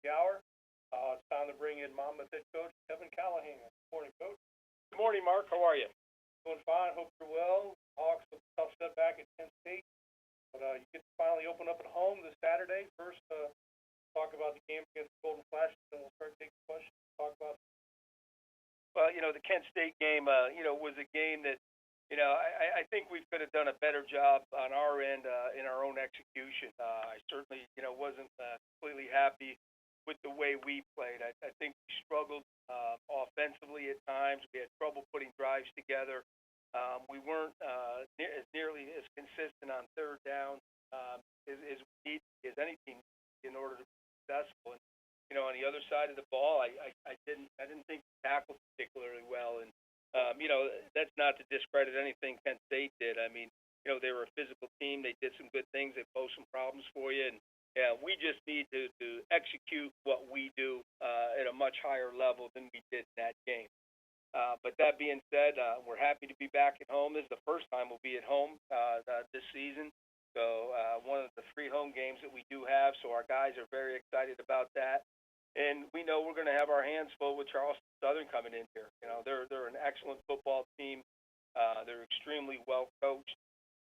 the hour. It's time to bring in Monmouth head coach Kevin Callahan. Good morning, coach. Good morning, Mark. How are you? Doing fine. Hope you're well. Hawks with a tough setback at Kent State, but you get to finally open up at home this Saturday. First, talk about the game against the Golden Flashes, and we'll start taking questions. Talk about. Well, the Kent State game, was a game that, I think we could have done a better job on our end in our own execution. I certainly, wasn't completely happy with the way we played. I think we struggled offensively at times. We had trouble putting drives together. We weren't nearly as consistent on third down as we need as any team in order to be successful. And on the other side of the ball, I didn't think we tackled particularly well. And that's not to discredit anything Kent State did. I mean, they were a physical team. They did some good things. They posed some problems for you. And yeah, we just need to execute what we do at a much higher level than we did in that game. But that being said, we're happy to be back at home. This is the first time we'll be at home this season. So one of the 3 home games that we do have. So our guys are very excited about that. And we know we're going to have our hands full with Charleston Southern coming in here. They're an excellent football team. They're extremely well coached.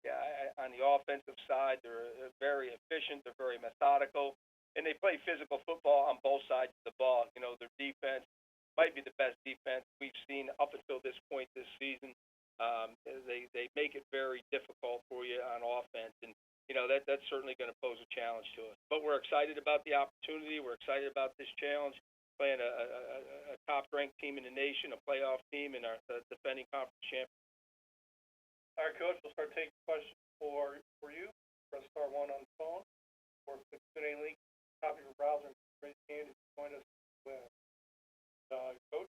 Yeah, on the offensive side, they're very efficient. They're very methodical, and they play physical football on both sides of the ball. Their defense might be the best defense we've seen up until this point this season. They make it very difficult for you on offense, and that's certainly going to pose a challenge to us. But we're excited about the opportunity. We're excited about this challenge, playing a top-ranked team in the nation, a playoff team, and our defending conference champion. All right, Coach, we'll start taking questions for you. Press star 1 on the phone or click Q&A link top of your browser and raise your hand if you join us. Coach,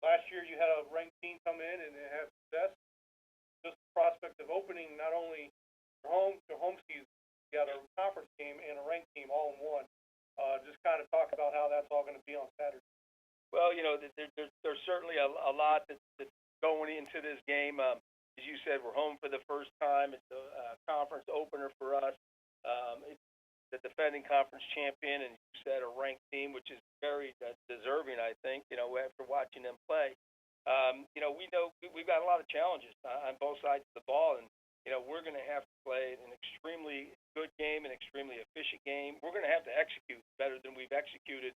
last year you had a ranked team come in and have success. Just the prospect of opening not only your home season, you got a conference game and a ranked team all in one. Just kind of talk about how that's all going to be on Saturday. Well, there's certainly a lot that's going into this game. As you said, we're home for the first time. It's a conference opener for us. It's the defending conference champion, and you said a ranked team, which is very deserving, I think, after watching them play. We know we've got a lot of challenges on both sides of the ball, and, we're going to have to play an extremely good game, an extremely efficient game. We're going to have to execute better than we've executed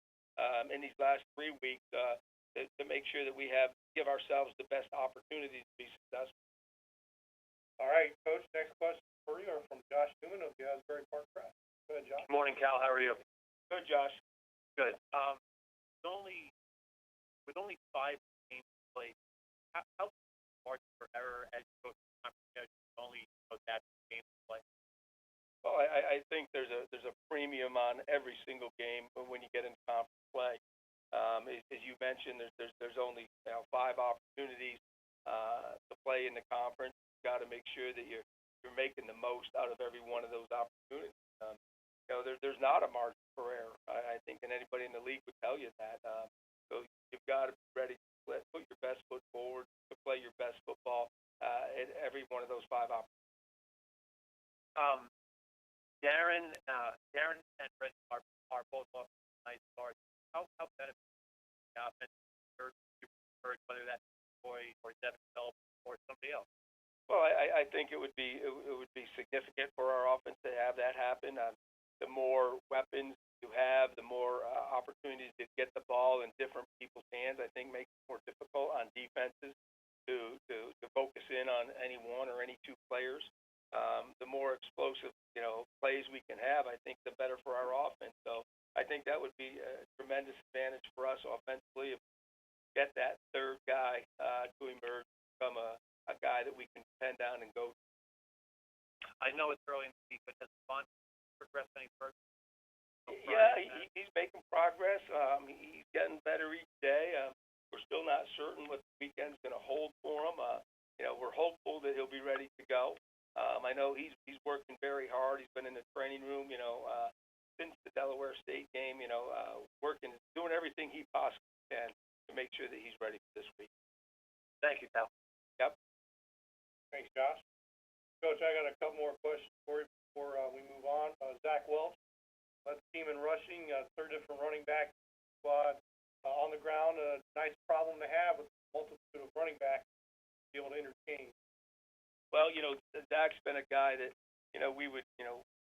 in these last 3 weeks to make sure that we give ourselves the best opportunity to be successful. All right, Coach, next question for you are from Josh Newman of the Asbury Park Press. Go ahead, Josh. Good morning, Cal. How are you? Good, Josh. Good. With only 5 games played, how margin for error as you go through the conference only that game to play? Well, I think there's a premium on every single game when you get into conference play. As you mentioned, there's only 5 opportunities to play in the conference. You've got to make sure that you're making the most out of every one of those opportunities. There's not a margin for error. I think and anybody in the league would tell you that. So you've got to be ready to put your best foot forward, to play your best football at every one of those 5 opportunities. Darren and Brett are both off nice starts. How benefit the offense whether that's Boy or Devin Phelps or somebody else? Well, I think it would be significant for our offense to have that happen. The more weapons you have, the more opportunities to get the ball in different people's hands. I think makes it more difficult on defenses to focus in on any one or any 2 players. The more explosive plays we can have, I think the better for our offense. So I think that would be a tremendous advantage for us offensively if we get that third guy to emerge, become a guy that we can depend on and go to. I know it's early in the season, but has Vaughn progressed any further? Yeah, he's making progress. He's getting better each day. We're still not certain what the weekend's going to hold for him. We're hopeful that he'll be ready to go. I know he's working very hard. He's been in the training room, since the Delaware State game, doing everything he possibly can to make sure that he's ready for this week. Thank you, Cal. Yep. Thanks, Josh. Coach, I got a couple more questions for you before we move on. Zach Welch led the team team in rushing, third different running back squad on the ground. A nice problem to have with multitude of running backs to be able to interchange. Well, Zach's been a guy that, we would,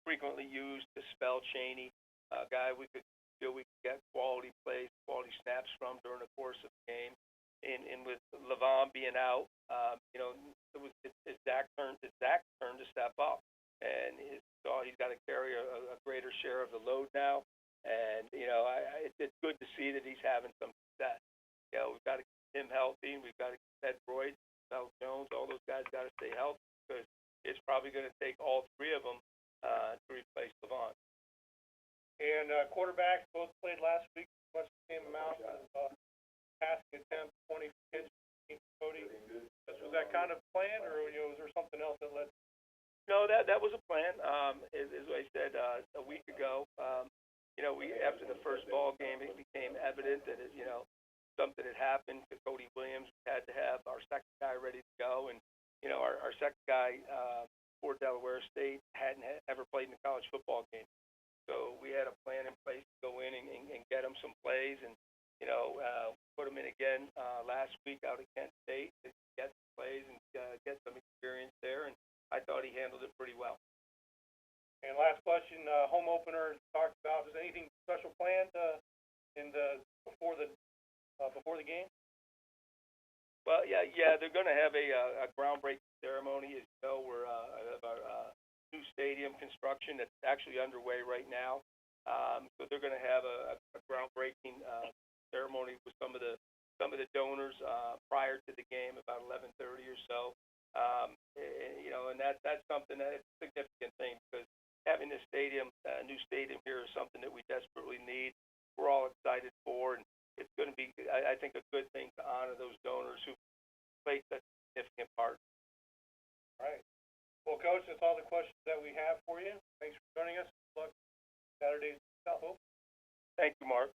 frequently use to spell Cheney, a guy we could feel we could get quality plays, quality snaps from during the course of the game. And with Levon being out, it's Zach's turn to step up. And he's got to carry a greater share of the load now. And, it's good to see that he's having some success. We've got to keep him healthy, and we've got to keep Ed Royd, Mel Jones, all those guys got to stay healthy because it's probably going to take all three of them to replace Levon. And quarterbacks both played last week, much the same amount of passing attempts, 20 pitches, Cody. Was that kind of plan, or was there something else that led? No, that was a plan. As I said a week ago, we after the first ball game, it became evident that something had happened to Cody Williams. We had to have our second guy ready to go, and our second guy for Delaware State hadn't ever played in a college football game. So we had a plan in place to go in and get him some plays, and put him in again last week out at Kent State to get some plays and get some experience there, and I thought he handled it pretty well. And last question, home opener talked about. Is anything special planned before the game? Well, yeah, they're going to have a groundbreaking ceremony. As you know, we're our new stadium construction that's actually underway right now. So they're going to have a groundbreaking ceremony with some of the donors prior to the game, about 11:30 or so. And that's something that's a significant thing because having this stadium, new stadium here, is something that we desperately need. We're all excited for, and it's going to be, I think, a good thing to honor those donors who played such a significant part. All right. Well, Coach, that's all the questions that we have for you. Thanks for joining us. Good luck Saturday, South Hope. Thank you, Mark.